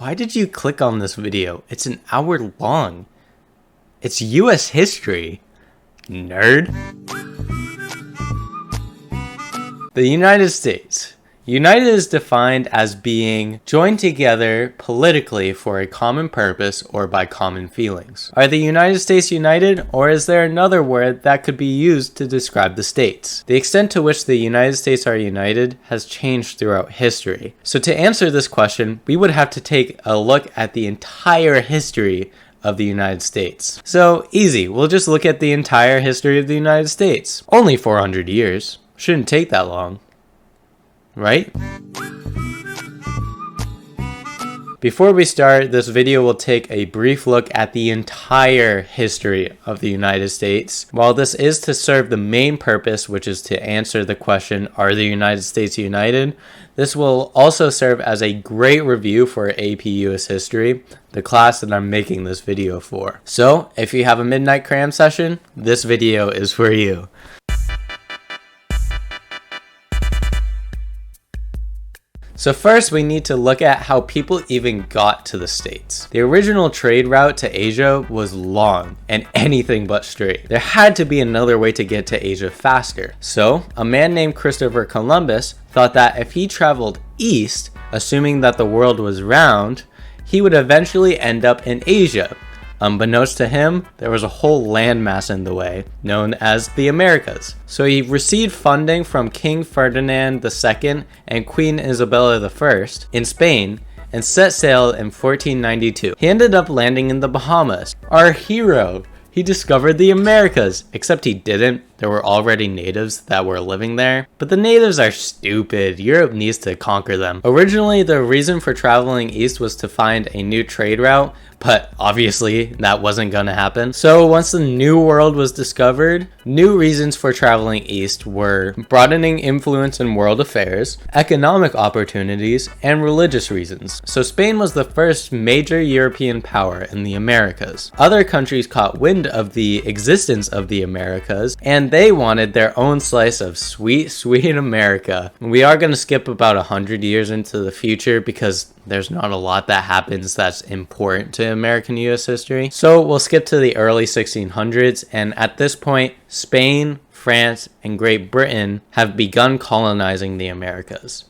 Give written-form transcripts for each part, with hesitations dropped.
Why did you click on this video? It's an hour long. It's US history, nerd. The United States. United is defined as being joined together politically for a common purpose or by common feelings. Are the United States united, or is there another word that could be used to describe the states? The extent to which the United States are united has changed throughout history. So to answer this question, we would have to take a look at the entire history of the United States. So easy, we'll just look at the entire history of the United States. Only 400 years. Shouldn't take that long. Right? Before we start, this video will take a brief look at the entire history of the United States. While this is to serve the main purpose, which is to answer the question, are the United States united? This will also serve as a great review for AP US History, the class that I'm making this video for. So, if you have a midnight cram session, this video is for you. So first, we need to look at how people even got to the States. The original trade route to Asia was long and anything but straight. There had to be another way to get to Asia faster. So, a man named Christopher Columbus thought that if he traveled east, assuming that the world was round, he would eventually end up in Asia. Unbeknownst to him, there was a whole landmass in the way, known as the Americas. So he received funding from King Ferdinand II and Queen Isabella I in Spain and set sail in 1492. He ended up landing in the Bahamas. Our hero! He discovered the Americas, except he didn't. There were already natives that were living there. But the natives are stupid. Europe needs to conquer them. Originally, the reason for traveling east was to find a new trade route, but obviously that wasn't gonna happen. So once the New World was discovered, new reasons for traveling east were broadening influence in world affairs, economic opportunities, and religious reasons. So Spain was the first major European power in the Americas. Other countries caught wind of the existence of the Americas, and they wanted their own slice of sweet, sweet America. We are gonna skip about 100 years into the future because there's not a lot that happens that's important to American US history. So we'll skip to the early 1600s, and at this point, Spain, France, and Great Britain have begun colonizing the Americas.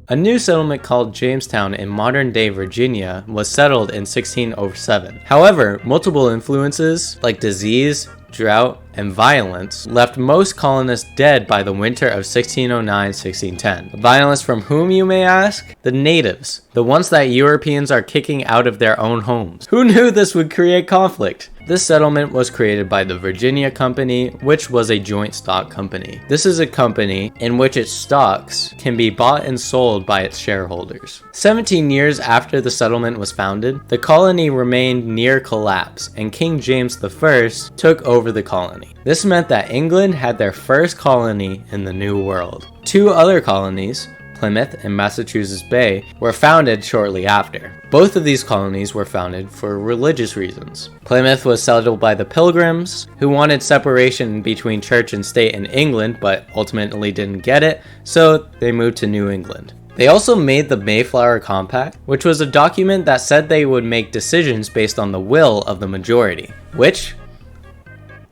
A new settlement called Jamestown in modern-day Virginia was settled in 1607. However, multiple influences like disease, drought, and violence left most colonists dead by the winter of 1609-1610. Violence from whom, you may ask? The natives, the ones that Europeans are kicking out of their own homes. Who knew this would create conflict? This settlement was created by the Virginia Company, which was a joint stock company. This is a company in which its stocks can be bought and sold by its shareholders. 17 years after the settlement was founded, the colony remained near collapse, and King James I took over the colony. This meant that England had their first colony in the New World. Two other colonies, Plymouth and Massachusetts Bay, were founded shortly after. Both of these colonies were founded for religious reasons. Plymouth was settled by the Pilgrims, who wanted separation between church and state in England, but ultimately didn't get it, so they moved to New England. They also made the Mayflower Compact, which was a document that said they would make decisions based on the will of the majority. Which?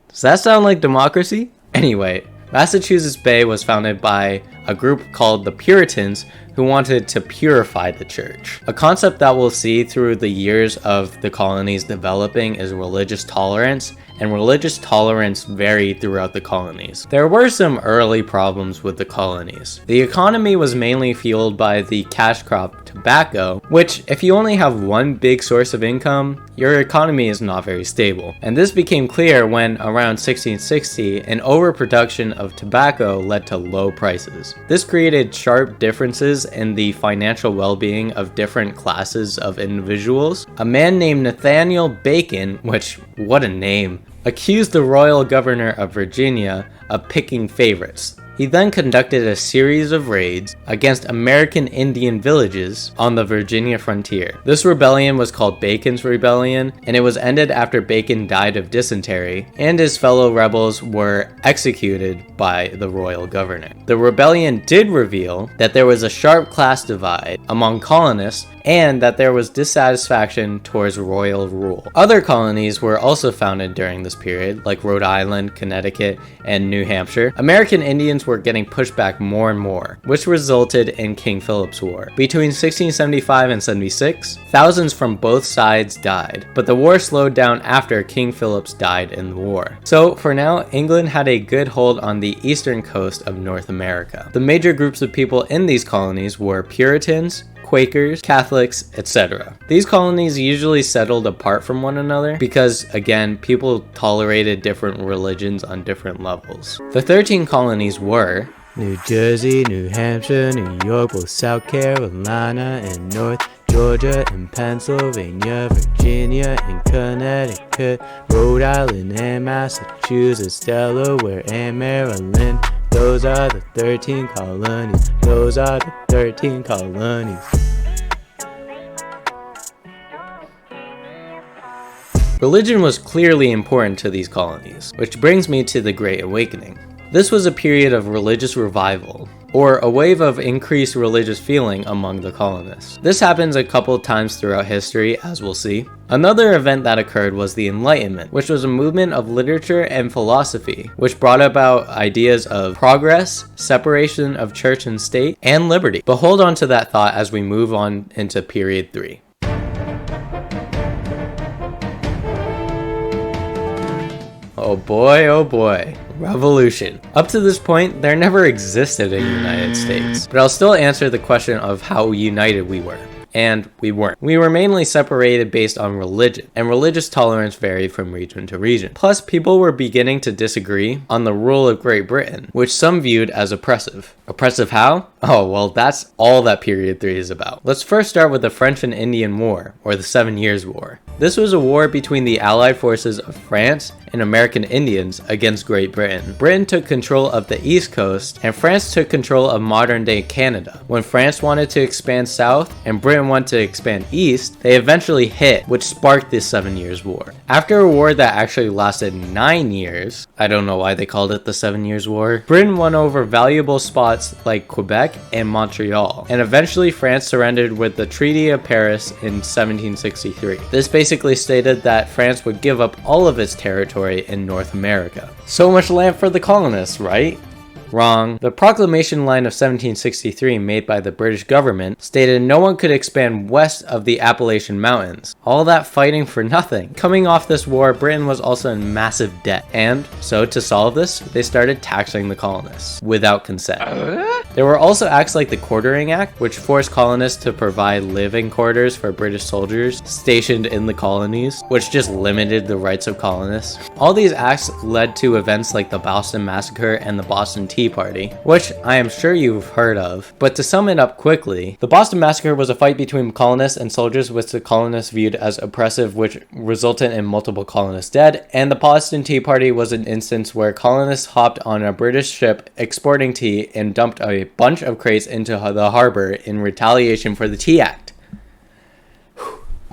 Does that sound like democracy? Anyway, Massachusetts Bay was founded by a group called the Puritans who wanted to purify the church. A concept that we'll see through the years of the colonies developing is religious tolerance, and religious tolerance varied throughout the colonies. There were some early problems with the colonies. The economy was mainly fueled by the cash crop tobacco, which if you only have one big source of income, your economy is not very stable. And this became clear when around 1660, an overproduction of tobacco led to low prices. This created sharp differences in the financial well-being of different classes of individuals. A man named Nathaniel Bacon, which, what a name, accused the royal governor of Virginia of picking favorites. He then conducted a series of raids against American Indian villages on the Virginia frontier. This rebellion was called Bacon's Rebellion, and it was ended after Bacon died of dysentery, and his fellow rebels were executed by the royal governor. The rebellion did reveal that there was a sharp class divide among colonists and that there was dissatisfaction towards royal rule. Other colonies were also founded during this period, like Rhode Island, Connecticut, and New Hampshire. American Indians were getting pushed back more and more, which resulted in King Philip's War. Between 1675 and 76, thousands from both sides died, but the war slowed down after King Philip died in the war. So for now, England had a good hold on the eastern coast of North America. The major groups of people in these colonies were Puritans, Quakers, Catholics, etc. These colonies usually settled apart from one another because, again, people tolerated different religions on different levels. The 13 colonies were New Jersey, New Hampshire, New York, both South Carolina and North Georgia and Pennsylvania, Virginia and Connecticut, Rhode Island and Massachusetts, Delaware and Maryland. Those are the 13 colonies. Those are the 13 colonies. Religion was clearly important to these colonies, which brings me to the Great Awakening. This was a period of religious revival, or a wave of increased religious feeling among the colonists. This happens a couple times throughout history, as we'll see. Another event that occurred was the Enlightenment, which was a movement of literature and philosophy, which brought about ideas of progress, separation of church and state, and liberty. But hold on to that thought as we move on into period 3. Oh boy, revolution. Up to this point, there never existed a United States, but I'll still answer the question of how united we were. And we weren't. We were mainly separated based on religion, and religious tolerance varied from region to region. Plus, people were beginning to disagree on the rule of Great Britain, which some viewed as oppressive. Oppressive how? Oh, well, that's all that period 3 is about. Let's first start with the French and Indian War, or the 7 Years' War. This was a war between the Allied forces of France and American Indians against Great Britain. Britain took control of the East Coast, and France took control of modern-day Canada. When France wanted to expand south, and Britain wanted to expand east, they eventually hit, which sparked this 7 Years' War. After a war that actually lasted 9 years, I don't know why they called it the 7 Years' War, Britain won over valuable spots like Quebec and Montreal, and eventually France surrendered with the Treaty of Paris in 1763. This basically stated that France would give up all of its territory in North America. So much land for the colonists, right? Wrong. The proclamation line of 1763 made by the British government stated no one could expand west of the Appalachian Mountains. All that fighting for nothing. Coming off this war, Britain was also in massive debt, and so to solve this, they started taxing the colonists without consent. There were also acts like the Quartering Act, which forced colonists to provide living quarters for British soldiers stationed in the colonies, which just limited the rights of colonists. All these acts led to events like the Boston Massacre and the Boston Tea Party, which I am sure you've heard of. But to sum it up quickly, the Boston Massacre was a fight between colonists and soldiers, which the colonists viewed as oppressive, which resulted in multiple colonists dead, and the Boston Tea Party was an instance where colonists hopped on a British ship exporting tea and dumped a bunch of crates into the harbor in retaliation for the Tea Act.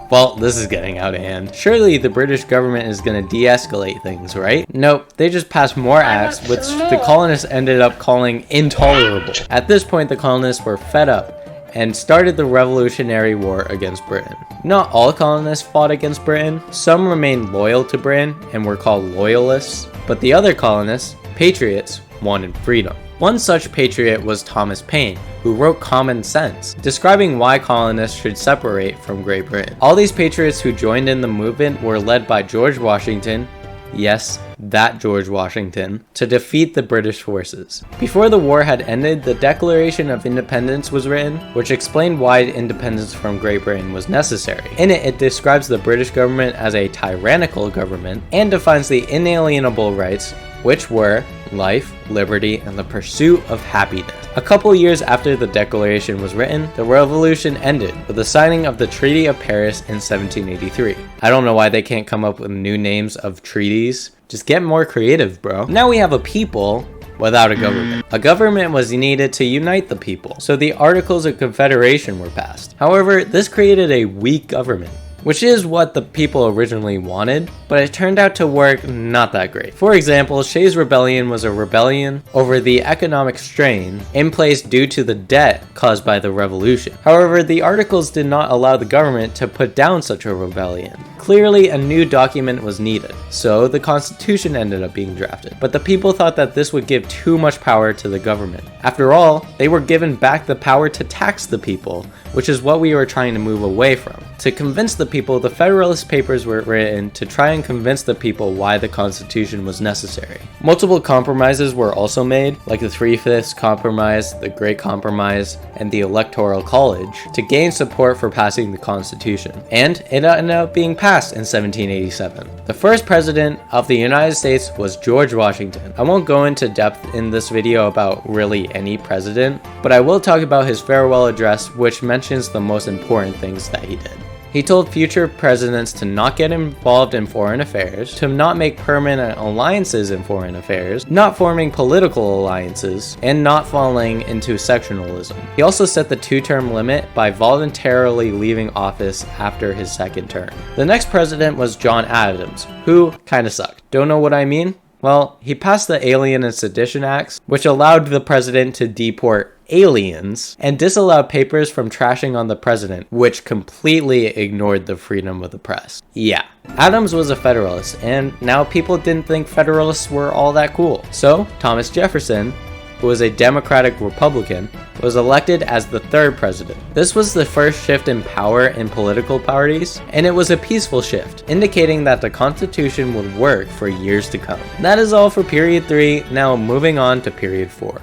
Well, this is getting out of hand. Surely the British government is going to de-escalate things, right? Nope, they just passed more acts, which the colonists ended up calling intolerable. At this point, the colonists were fed up and started the Revolutionary War against Britain. Not all colonists fought against Britain. Some remained loyal to Britain and were called loyalists, but the other colonists, patriots, wanted freedom. One such patriot was Thomas Paine, who wrote Common Sense, describing why colonists should separate from Great Britain. All these patriots who joined in the movement were led by George Washington, yes, that George Washington, to defeat the British forces. Before the war had ended, the Declaration of Independence was written, which explained why independence from Great Britain was necessary. In it, it describes the British government as a tyrannical government and defines the inalienable rights, which were life, liberty, and the pursuit of happiness. A couple years after the Declaration was written, the revolution ended with the signing of the Treaty of Paris in 1783. I don't know why they can't come up with new names of treaties. Just get more creative, bro. Now we have a people without a government. A government was needed to unite the people, so the Articles of Confederation were passed. However, this created a weak government, which is what the people originally wanted, but it turned out to work not that great. For example, Shays' Rebellion was a rebellion over the economic strain in place due to the debt caused by the revolution. However, the Articles did not allow the government to put down such a rebellion. Clearly, a new document was needed, so the Constitution ended up being drafted. But the people thought that this would give too much power to the government. After all, they were given back the power to tax the people, which is what we were trying to move away from. To convince the people, the Federalist Papers were written to try and convince the people why the Constitution was necessary. Multiple compromises were also made, like the 3/5 Compromise, the Great Compromise, and the Electoral College, to gain support for passing the Constitution. And it ended up being passed in 1787. The first president of the United States was George Washington. I won't go into depth in this video about really any president, but I will talk about his farewell address, which mentions the most important things that he did. He told future presidents to not get involved in foreign affairs, to not make permanent alliances in foreign affairs, not forming political alliances, and not falling into sectionalism. He also set the 2-term limit by voluntarily leaving office after his 2nd term. The next president was John Adams, who kinda sucked. Don't know what I mean? Well, he passed the Alien and Sedition Acts, which allowed the president to deport aliens, and disallowed papers from trashing on the president, which completely ignored the freedom of the press. Yeah. Adams was a Federalist, and now people didn't think Federalists were all that cool. So, Thomas Jefferson, who was a Democratic Republican, was elected as the 3rd president. This was the first shift in power in political parties, and it was a peaceful shift, indicating that the Constitution would work for years to come. That is all for period 3, now moving on to period 4.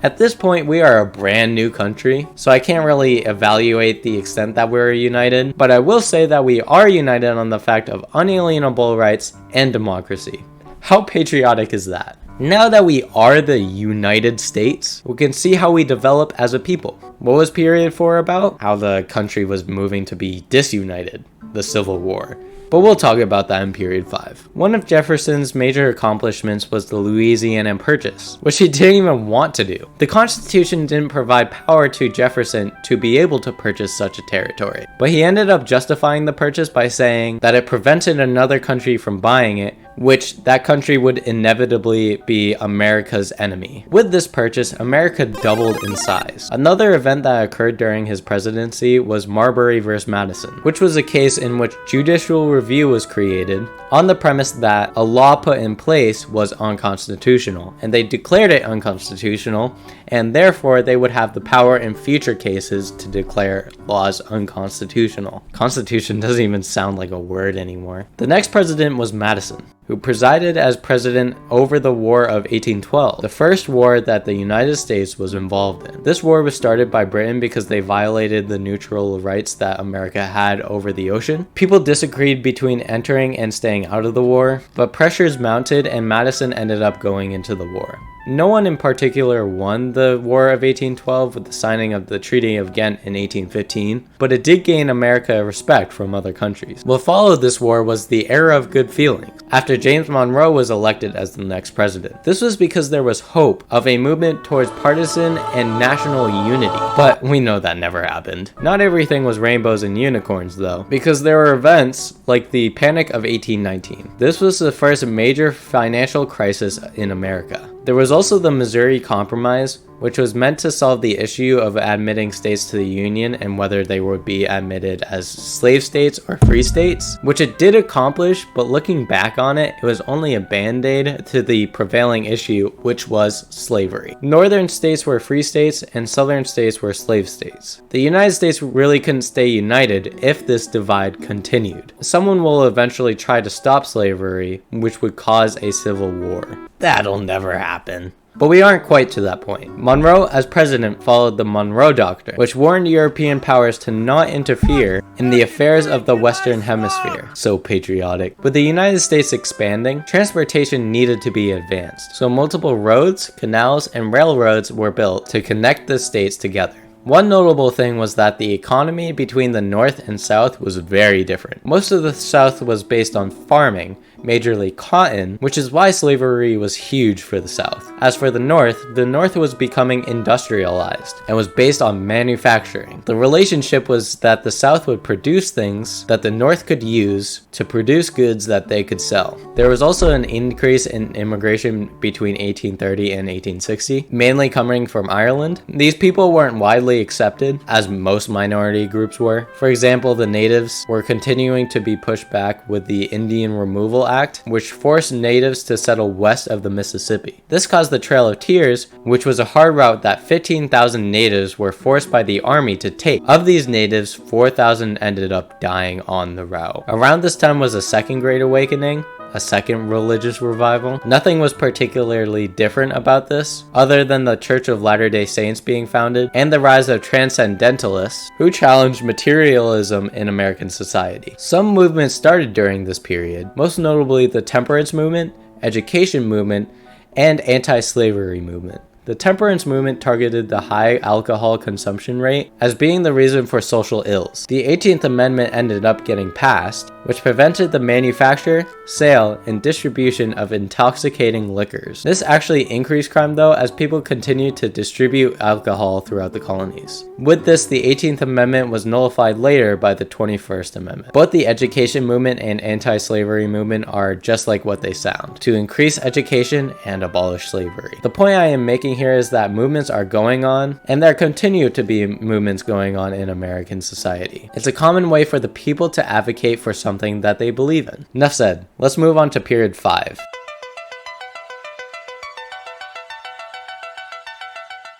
At this point, we are a brand new country, so I can't really evaluate the extent that we're united, but I will say that we are united on the fact of unalienable rights and democracy. How patriotic is that? Now that we are the United States, we can see how we develop as a people. What was period 4 about? How the country was moving to be disunited, the Civil War. But we'll talk about that in period 5. One of Jefferson's major accomplishments was the Louisiana Purchase, which he didn't even want to do. The Constitution didn't provide power to Jefferson to be able to purchase such a territory, but he ended up justifying the purchase by saying that it prevented another country from buying it, which that country would inevitably be America's enemy. With this purchase, America doubled in size. Another event that occurred during his presidency was Marbury vs. Madison, which was a case in which judicial review was created on the premise that a law put in place was unconstitutional, and they declared it unconstitutional, and therefore they would have the power in future cases to declare laws unconstitutional. Constitution doesn't even sound like a word anymore. The next president was Madison, who presided as president over the War of 1812, the first war that the United States was involved in. This war was started by Britain because they violated the neutral rights that America had over the ocean. People disagreed between entering and staying out of the war, but pressures mounted and Madison ended up going into the war. No one in particular won the War of 1812 with the signing of the Treaty of Ghent in 1815, but it did gain America respect from other countries. What followed this war was the era of good feelings, after James Monroe was elected as the next president. This was because there was hope of a movement towards partisan and national unity, but we know that never happened. Not everything was rainbows and unicorns though, because there were events like the Panic of 1819. This was the first major financial crisis in America. There was also the Missouri Compromise, which was meant to solve the issue of admitting states to the Union and whether they would be admitted as slave states or free states, which it did accomplish, but looking back on it, it was only a band-aid to the prevailing issue, which was slavery. Northern states were free states and southern states were slave states. The United States really couldn't stay united if this divide continued. Someone will eventually try to stop slavery, which would cause a civil war. That'll never happen. But we aren't quite to that point. Monroe, as president, followed the Monroe Doctrine, which warned European powers to not interfere in the affairs of the Western Hemisphere. So patriotic. With the United States expanding, transportation needed to be advanced. So multiple roads, canals, and railroads were built to connect the states together. One notable thing was that the economy between the North and South was very different. Most of the South was based on farming, majorly cotton, which is why slavery was huge for the South. As for the North was becoming industrialized and was based on manufacturing. The relationship was that the South would produce things that the North could use to produce goods that they could sell. There was also an increase in immigration between 1830 and 1860, mainly coming from Ireland. These people weren't widely accepted, as most minority groups were. For example, the natives were continuing to be pushed back with the Indian Removal Act, which forced natives to settle west of the Mississippi. This caused the Trail of Tears, which was a hard route that 15,000 natives were forced by the army to take. Of these natives, 4,000 ended up dying on the route. Around this time was a Second Great Awakening, a second religious revival. Nothing was particularly different about this, other than the Church of Latter-day Saints being founded, and the rise of transcendentalists, who challenged materialism in American society. Some movements started during this period, most notably the temperance movement, education movement, and anti-slavery movement. The temperance movement targeted the high alcohol consumption rate as being the reason for social ills. The 18th Amendment ended up getting passed, which prevented the manufacture, sale, and distribution of intoxicating liquors. This actually increased crime though, as people continued to distribute alcohol throughout the colonies. With this, the 18th Amendment was nullified later by the 21st Amendment. Both the education movement and anti-slavery movement are just like what they sound, to increase education and abolish slavery. The point I am making here is that movements are going on, and there continue to be movements going on in American society. It's a common way for the people to advocate for something that they believe in. Enough said, let's move on to period 5.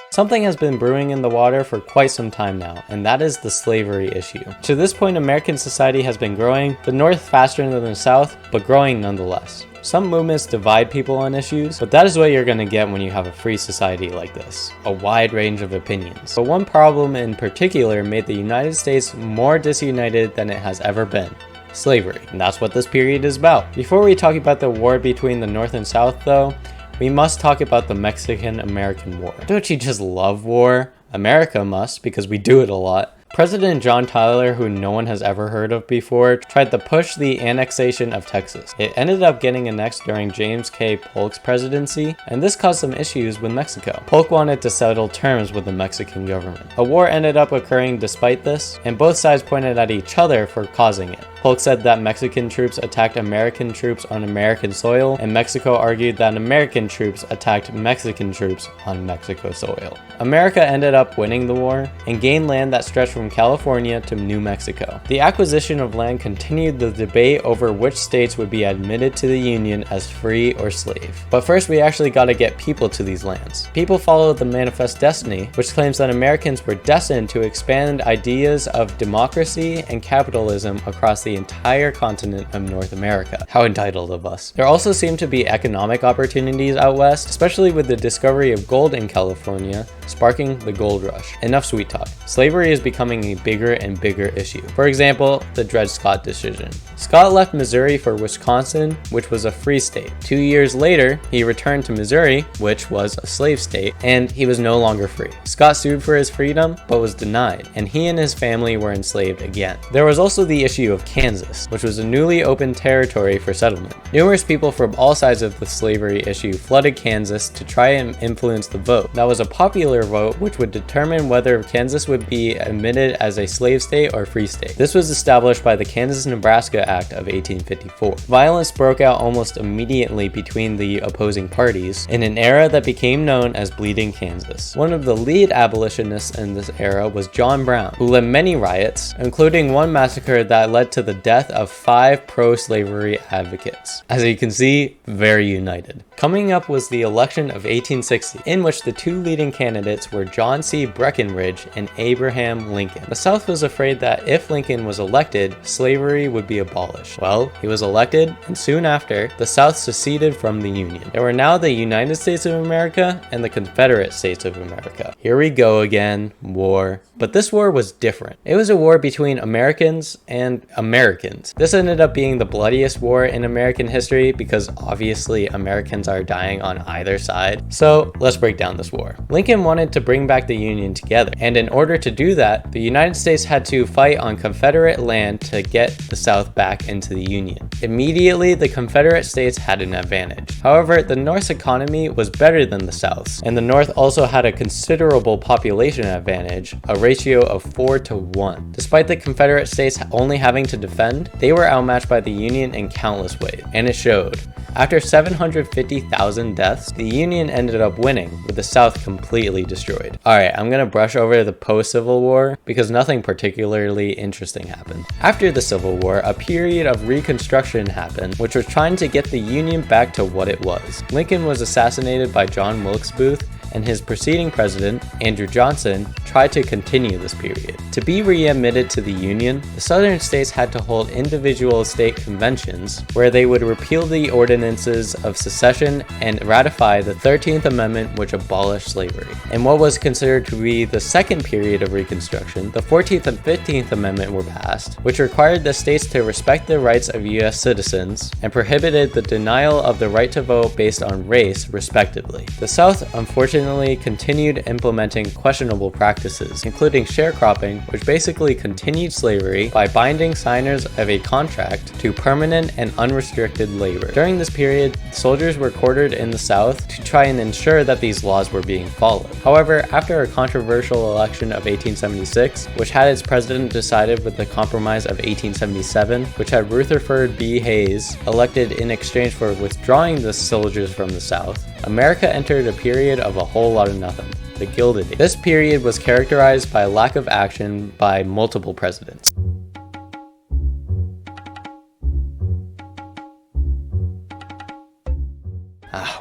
Something has been brewing in the water for quite some time now, and that is the slavery issue. To this point, American society has been growing, the North faster than the South, but growing nonetheless. Some movements divide people on issues, but that is what you're going to get when you have a free society like this, a wide range of opinions. But one problem in particular made the United States more disunited than it has ever been: slavery. And that's what this period is about. Before we talk about the war between the North and South though, we must talk about the Mexican-American War. Don't you just love war? America must, because we do it a lot. President John Tyler, who no one has ever heard of before, tried to push the annexation of Texas. It ended up getting annexed during James K. Polk's presidency, and this caused some issues with Mexico. Polk wanted to settle terms with the Mexican government. A war ended up occurring despite this, and both sides pointed at each other for causing it. Polk said that Mexican troops attacked American troops on American soil, and Mexico argued that American troops attacked Mexican troops on Mexico soil. America ended up winning the war and gained land that stretched from California to New Mexico. The acquisition of land continued the debate over which states would be admitted to the Union as free or slave. But first, we actually got to get people to these lands. People followed the Manifest Destiny, which claims that Americans were destined to expand ideas of democracy and capitalism across the entire continent of North America. How entitled of us. There also seemed to be economic opportunities out west, especially with the discovery of gold in California, sparking the gold rush. Enough sweet talk. Slavery is becoming a bigger and bigger issue. For example, the Dred Scott decision. Scott left Missouri for Wisconsin, which was a free state. 2 years later, he returned to Missouri, which was a slave state, and he was no longer free. Scott sued for his freedom, but was denied, and he and his family were enslaved again. There was also the issue of Kansas, which was a newly opened territory for settlement. Numerous people from all sides of the slavery issue flooded Kansas to try and influence the vote. That was a popular vote which would determine whether Kansas would be admitted as a slave state or free state. This was established by the Kansas-Nebraska Act of 1854. Violence broke out almost immediately between the opposing parties in an era that became known as Bleeding Kansas. One of the lead abolitionists in this era was John Brown, who led many riots, including one massacre that led to the death of 5 pro-slavery advocates. As you can see, very united. Coming up was the election of 1860, in which the two leading candidates were John C. Breckinridge and Abraham Lincoln. The South was afraid that if Lincoln was elected, slavery would be abolished. Well, he was elected, and soon after, the South seceded from the Union. There were now the United States of America and the Confederate States of America. Here we go again, war. But this war was different. It was a war between Americans and Americans. This ended up being the bloodiest war in American history because obviously Americans are dying on either side. So let's break down this war. Lincoln wanted to bring back the Union together, and in order to do that, The United States had to fight on Confederate land to get the South back into the Union. Immediately, the Confederate States had an advantage. However, the North's economy was better than the South's, and the North also had a considerable population advantage, a ratio of 4-to-1. Despite the Confederate States only having to defend, they were outmatched by the Union in countless ways, and it showed. After 750,000 deaths, the Union ended up winning, with the South completely destroyed. Alright, I'm gonna brush over the post-Civil War because nothing particularly interesting happened. After the Civil War, a period of Reconstruction happened, which was trying to get the Union back to what it was. Lincoln was assassinated by John Wilkes Booth, and his preceding president, Andrew Johnson, tried to continue this period. To be readmitted to the Union, the Southern states had to hold individual state conventions where they would repeal the ordinances of secession and ratify the 13th Amendment, which abolished slavery. In what was considered to be the second period of Reconstruction, the 14th and 15th Amendment were passed, which required the states to respect the rights of U.S. citizens and prohibited the denial of the right to vote based on race, respectively. The South, unfortunately, continued implementing questionable practices, including sharecropping, which basically continued slavery by binding signers of a contract to permanent and unrestricted labor. During this period, soldiers were quartered in the South to try and ensure that these laws were being followed. However, after a controversial election of 1876, which had its president decided with the Compromise of 1877, which had Rutherford B. Hayes elected in exchange for withdrawing the soldiers from the South, America entered a period of a whole lot of nothing, the Gilded Age. This period was characterized by a lack of action by multiple presidents.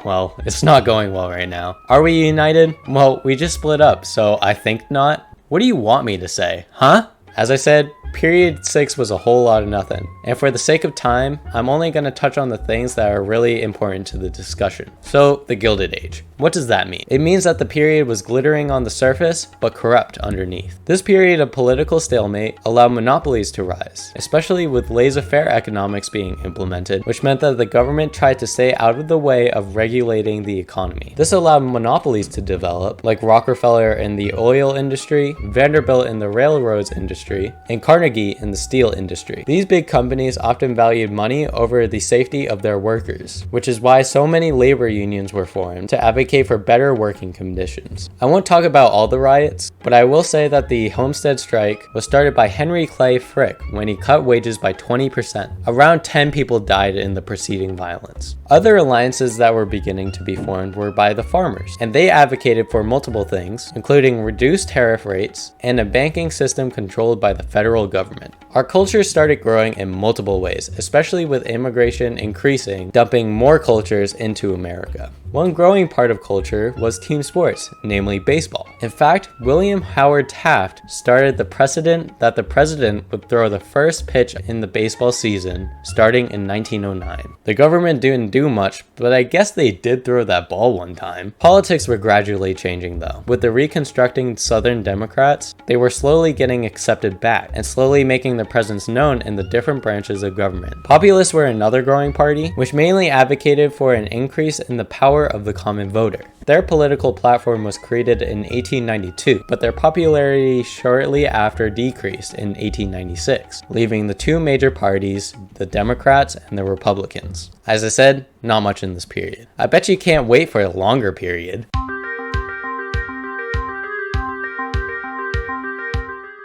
Well, it's not going well right now. Are we united? Well, we just split up, so I think not. What do you want me to say, huh? As I said, period 6 was a whole lot of nothing, and for the sake of time, I'm only going to touch on the things that are really important to the discussion. So, the Gilded Age. What does that mean? It means that the period was glittering on the surface, but corrupt underneath. This period of political stalemate allowed monopolies to rise, especially with laissez-faire economics being implemented, which meant that the government tried to stay out of the way of regulating the economy. This allowed monopolies to develop, like Rockefeller in the oil industry, Vanderbilt in the railroads industry, and Carnegie in the steel industry. These big companies often valued money over the safety of their workers, which is why so many labor unions were formed to advocate for better working conditions. I won't talk about all the riots, but I will say that the Homestead strike was started by Henry Clay Frick when he cut wages by 20%. Around 10 people died in the preceding violence. Other alliances that were beginning to be formed were by the farmers, and they advocated for multiple things, including reduced tariff rates and a banking system controlled by the federal government. Our culture started growing in multiple ways, especially with immigration increasing, dumping more cultures into America. One growing part of culture was team sports, namely baseball. In fact, William Howard Taft started the precedent that the president would throw the first pitch in the baseball season starting in 1909. The government didn't do much, but I guess they did throw that ball one time. Politics were gradually changing though. With the reconstructing Southern Democrats, they were slowly getting accepted back and slowly making their presence known in the different branches of government. Populists were another growing party, which mainly advocated for an increase in the power of the common voter. Their political platform was created in 1892, but their popularity shortly after decreased in 1896, leaving the two major parties, the Democrats and the Republicans. As I said, not much in this period. I bet you can't wait for a longer period.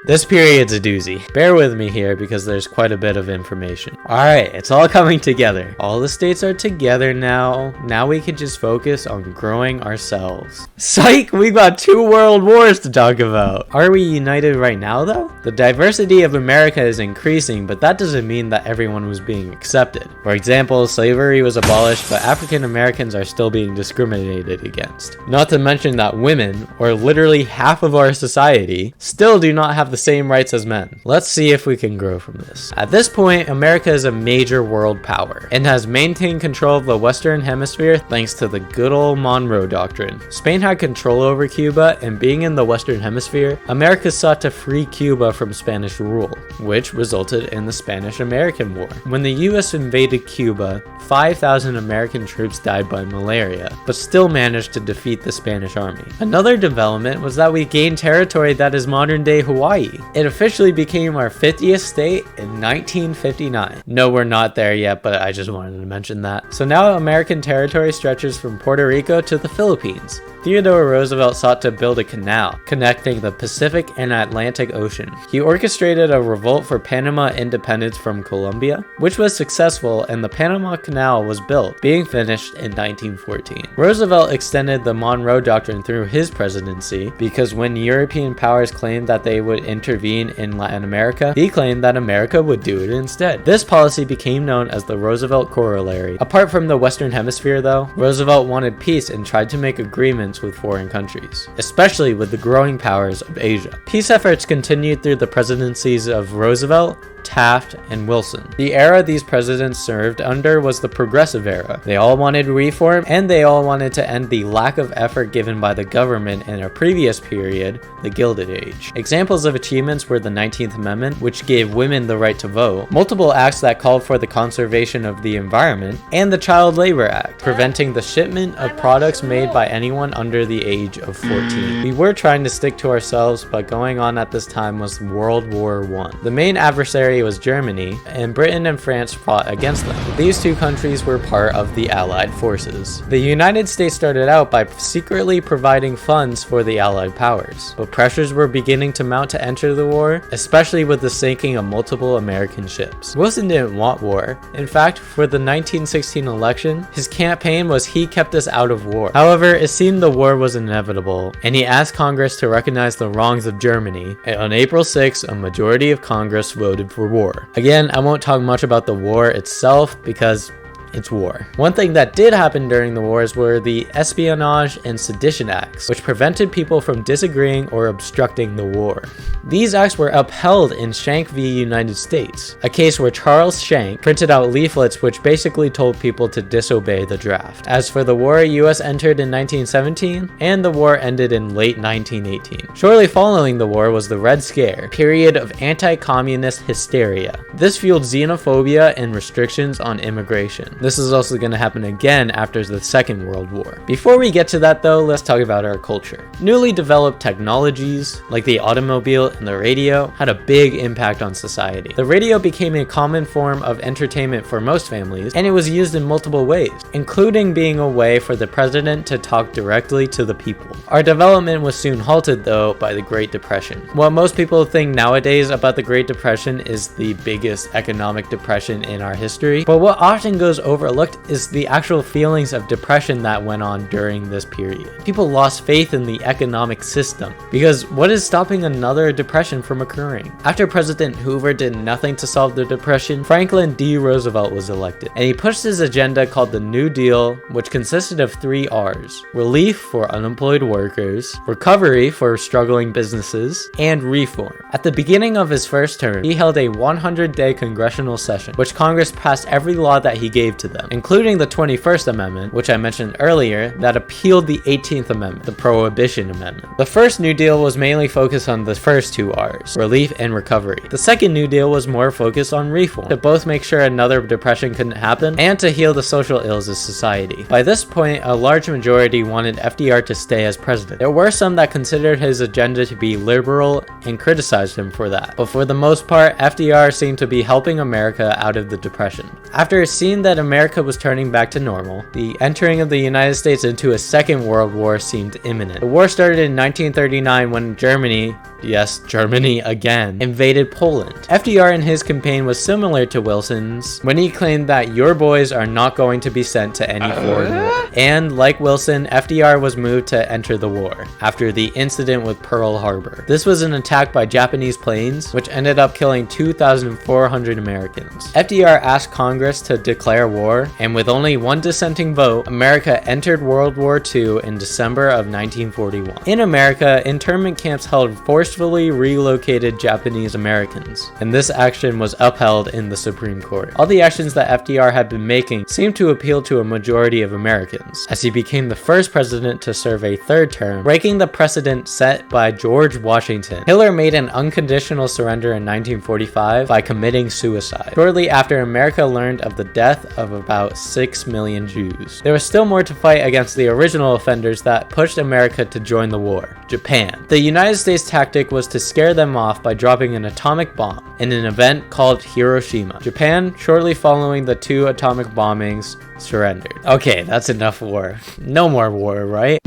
This period's a doozy. Bear with me here because there's quite a bit of information. Alright, it's all coming together. All the states are together now. Now we can just focus on growing ourselves. Psych! We got 2 world wars to talk about. Are we united right now though? The diversity of America is increasing, but that doesn't mean that everyone was being accepted. For example, slavery was abolished, but African Americans are still being discriminated against. Not to mention that women, or literally half of our society, still do not have the same rights as men. Let's see if we can grow from this. At this point, America is a major world power and has maintained control of the Western Hemisphere thanks to the good old Monroe Doctrine. Spain had control over Cuba, and being in the Western Hemisphere, America sought to free Cuba from Spanish rule, which resulted in the Spanish-American War. When the US invaded Cuba, 5,000 American troops died by malaria, but still managed to defeat the Spanish army. Another development was that we gained territory that is modern-day Hawaii. key. It officially became our 50th state in 1959. No, we're not there yet, but I just wanted to mention that. So now American territory stretches from Puerto Rico to the Philippines. Theodore Roosevelt sought to build a canal connecting the Pacific and Atlantic Ocean. He orchestrated a revolt for Panama independence from Colombia, which was successful, and the Panama Canal was built, being finished in 1914. Roosevelt extended the Monroe Doctrine through his presidency because when European powers claimed that they would intervene in Latin America, he claimed that America would do it instead. This policy became known as the Roosevelt Corollary. Apart from the Western Hemisphere though, Roosevelt wanted peace and tried to make agreements with foreign countries, especially with the growing powers of Asia. Peace efforts continued through the presidencies of Roosevelt, Taft, and Wilson. The era these presidents served under was the Progressive Era. They all wanted reform, and they all wanted to end the lack of effort given by the government in a previous period, the Gilded Age. Examples of achievements were the 19th Amendment, which gave women the right to vote, multiple acts that called for the conservation of the environment, and the Child Labor Act, preventing the shipment of products made by anyone under the age of 14. We were trying to stick to ourselves, but going on at this time was World War I. The main adversary was Germany, and Britain and France fought against them. These two countries were part of the Allied forces. The United States started out by secretly providing funds for the Allied powers, but pressures were beginning to mount to enter the war, especially with the sinking of multiple American ships. Wilson didn't want war. In fact, for the 1916 election, his campaign was "He kept us out of war." However, it seemed the war was inevitable, and he asked Congress to recognize the wrongs of Germany, and on April 6, a majority of Congress voted for war. Again, I won't talk much about the war itself because it's war. One thing that did happen during the wars were the Espionage and Sedition Acts, which prevented people from disagreeing or obstructing the war. These acts were upheld in Schenck v. United States, a case where Charles Schenck printed out leaflets which basically told people to disobey the draft. As for the war, US entered in 1917, and the war ended in late 1918. Shortly following the war was the Red Scare, a period of anti-communist hysteria. This fueled xenophobia and restrictions on immigration. This is also going to happen again after the Second World War. Before we get to that though, let's talk about our culture. Newly developed technologies, like the automobile and the radio, had a big impact on society. The radio became a common form of entertainment for most families, and it was used in multiple ways, including being a way for the president to talk directly to the people. Our development was soon halted though by the Great Depression. What most people think nowadays about the Great Depression is the biggest economic depression in our history, but what often goes overlooked is the actual feelings of depression that went on during this period. People lost faith in the economic system because what is stopping another depression from occurring? After President Hoover did nothing to solve the depression, Franklin D. Roosevelt was elected, and he pushed his agenda called the New Deal, which consisted of 3 R's: relief for unemployed workers, recovery for struggling businesses, and reform. At the beginning of his first term, he held a 100-day congressional session, which Congress passed every law that he gave to them, including the 21st Amendment, which I mentioned earlier, that appealed the 18th Amendment, the Prohibition Amendment. The first New Deal was mainly focused on the first 2 R's, relief and recovery. The second New Deal was more focused on reform, to both make sure another depression couldn't happen and to heal the social ills of society. By this point, a large majority wanted FDR to stay as president. There were some that considered his agenda to be liberal and criticized him for that, but for the most part, FDR seemed to be helping America out of the depression. After seeing that America was turning back to normal, the entering of the United States into a second world war seemed imminent. The war started in 1939 when Germany, yes, Germany again, invaded Poland. FDR in his campaign was similar to Wilson's when he claimed that your boys are not going to be sent to any foreign war. And like Wilson, FDR was moved to enter the war after the incident with Pearl Harbor. This was an attack by Japanese planes, which ended up killing 2,400 Americans. FDR asked Congress to declare war, and with only one dissenting vote, America entered World War II in December of 1941. In America, internment camps held forcefully relocated Japanese Americans, and this action was upheld in the Supreme Court. All the actions that FDR had been making seemed to appeal to a majority of Americans, as he became the first president to serve a 3rd term, breaking the precedent set by George Washington. Hitler made an unconditional surrender in 1945 by committing suicide, shortly after America learned of the death of about 6 million Jews. There was still more to fight against the original offenders that pushed America to join the war, Japan. The United States tactic tactic was to scare them off by dropping an atomic bomb in an event called Hiroshima. Japan, shortly following the 2 atomic bombings, surrendered. Okay, that's enough war. No more war, right?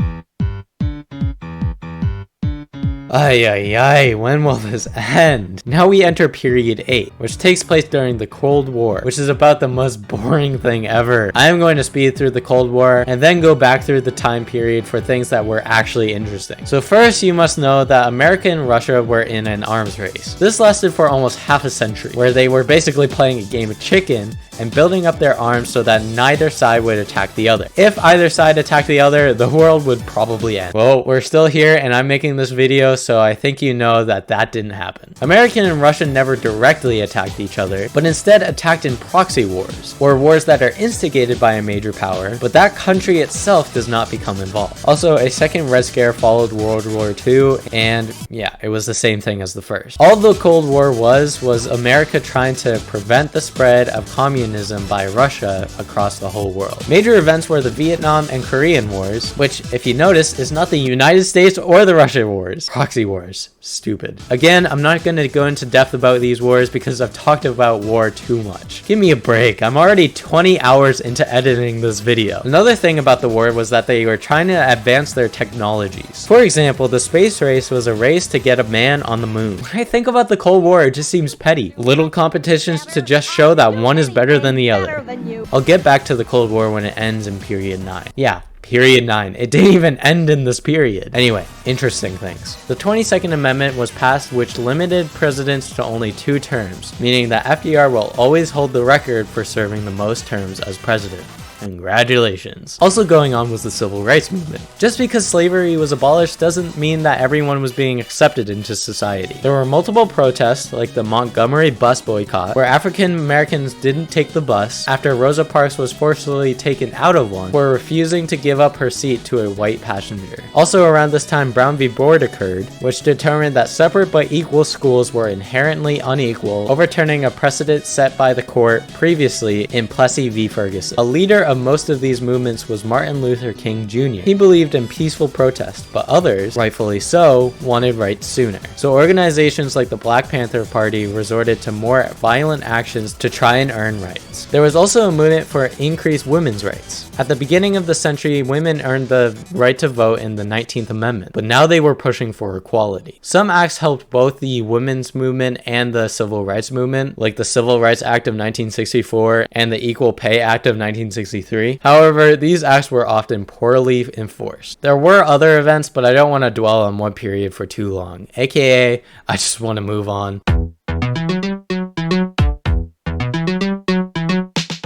Ay, when will this end? Now we enter period 8, which takes place during the Cold War, which is about the most boring thing ever. I am going to speed through the Cold War and then go back through the time period for things that were actually interesting. So first, you must know that America and Russia were in an arms race. This lasted for almost half a century, where they were basically playing a game of chicken and building up their arms so that neither side would attack the other. If either side attacked the other, the world would probably end. Well, we're still here and I'm making this video, so I think you know that that didn't happen. American and Russia never directly attacked each other, but instead attacked in proxy wars, or wars that are instigated by a major power, but that country itself does not become involved. Also, a second Red Scare followed World War II, and yeah, it was the same thing as the first. All the Cold War was America trying to prevent the spread of communism by Russia across the whole world. Major events were the Vietnam and Korean Wars, which, if you notice, is not the United States or the Russia wars. Proxy wars. Stupid. Again, I'm not going to go into depth about these wars because I've talked about war too much. Give me a break. I'm already 20 hours into editing this video. Another thing about the war was that they were trying to advance their technologies. For example, the space race was a race to get a man on the moon. When I think about the Cold War, it just seems petty. Little competitions to just show that one is better than the other. I'll get back to the Cold War when it ends in period 9. Yeah. Period 9. It didn't even end in this period. Anyway, interesting things. The 22nd Amendment was passed, which limited presidents to only 2 terms, meaning that FDR will always hold the record for serving the most terms as president. Congratulations. Also going on was the civil rights movement. Just because slavery was abolished doesn't mean that everyone was being accepted into society. There were multiple protests, like the Montgomery bus boycott, where African Americans didn't take the bus after Rosa Parks was forcibly taken out of one for refusing to give up her seat to a white passenger. Also around this time, Brown v. Board occurred, which determined that separate but equal schools were inherently unequal, overturning a precedent set by the court previously in Plessy v. Ferguson. A leader of most of these movements was Martin Luther King Jr. He believed in peaceful protest, but others, rightfully so, wanted rights sooner. So organizations like the Black Panther Party resorted to more violent actions to try and earn rights. There was also a movement for increased women's rights. At the beginning of the century, women earned the right to vote in the 19th Amendment, but now they were pushing for equality. Some acts helped both the women's movement and the civil rights movement, like the Civil Rights Act of 1964 and the Equal Pay Act of 1963. However, these acts were often poorly enforced. There were other events, but I don't want to dwell on one period for too long, aka I just want to move on.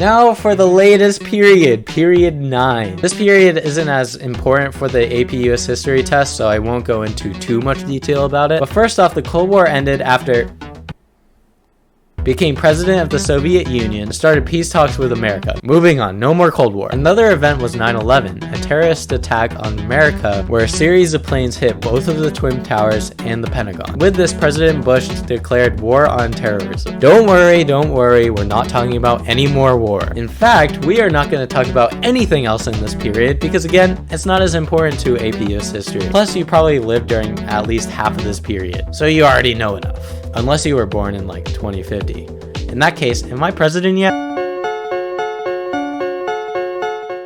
Now for the latest period, period 9. This period isn't as important for the APUSH history test, so I won't go into too much detail about it. But first off, the Cold War ended after became president of the Soviet Union, started peace talks with America. Moving on, no more Cold War. Another event was 9/11, a terrorist attack on America where a series of planes hit both of the Twin Towers and the Pentagon. With this, President Bush declared war on terrorism. Don't worry, we're not talking about any more war. In fact, we are not going to talk about anything else in this period because again, it's not as important to APUSH history. Plus, you probably lived during at least half of this period, so you already know enough. Unless you were born in like 2050. In that case, am I president yet?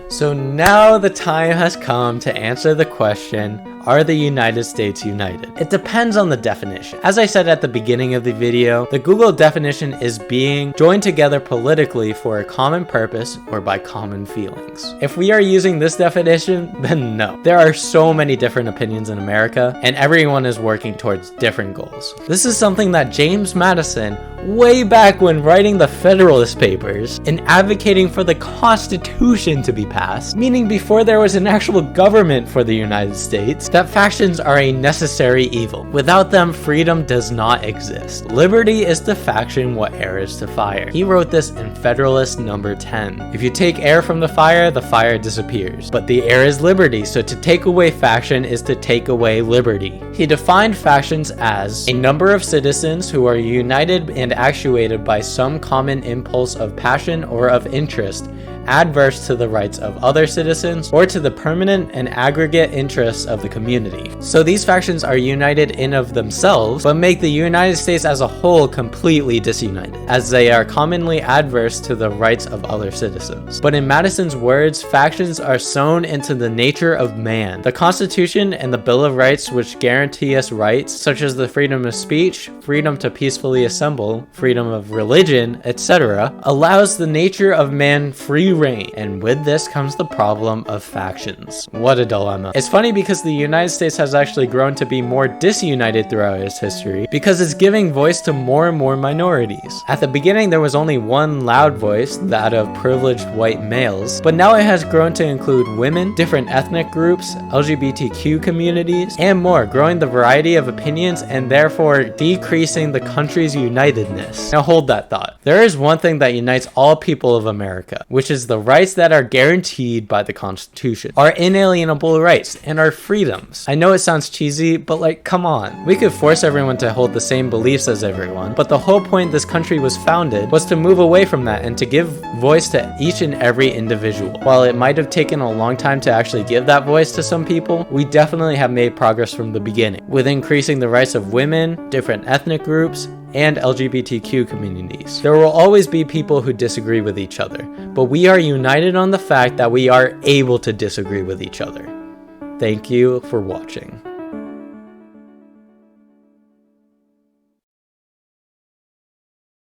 So now the time has come to answer the question, are the United States united? It depends on the definition. As I said at the beginning of the video, the Google definition is being joined together politically for a common purpose or by common feelings. If we are using this definition, then no. There are so many different opinions in America, and everyone is working towards different goals. This is something that James Madison, way back when writing the Federalist Papers and advocating for the Constitution to be passed, meaning before there was an actual government for the United States, that factions are a necessary evil. Without them, freedom does not exist. Liberty is to faction what air is to fire. He wrote this in Federalist number 10. If you take air from the fire disappears. But the air is liberty, so to take away faction is to take away liberty. He defined factions as a number of citizens who are united and actuated by some common impulse of passion or of interest, adverse to the rights of other citizens or to the permanent and aggregate interests of the community. So these factions are united in of themselves, but make the United States as a whole completely disunited, as they are commonly adverse to the rights of other citizens. But in Madison's words, factions are sewn into the nature of man. The Constitution and the Bill of Rights, which guarantee us rights such as the freedom of speech, freedom to peacefully assemble, freedom of religion, etc., allows the nature of man free reign, and with this comes the problem of factions. What a dilemma. It's funny because the United States has actually grown to be more disunited throughout its history because it's giving voice to more and more minorities. At the beginning there was only one loud voice, that of privileged white males, but now it has grown to include women, different ethnic groups, LGBTQ communities, and more, growing the variety of opinions and therefore decreasing the country's unitedness. Now hold that thought. There is one thing that unites all people of America, which is the rights that are guaranteed by the Constitution, our inalienable rights and our freedoms. I know it sounds cheesy, but like, come on. We could force everyone to hold the same beliefs as everyone, but the whole point this country was founded was to move away from that and to give voice to each and every individual. While it might have taken a long time to actually give that voice to some people, we definitely have made progress from the beginning, with increasing the rights of women, different ethnic groups, and LGBTQ communities. There will always be people who disagree with each other, but we are united on the fact that we are able to disagree with each other. Thank you for watching.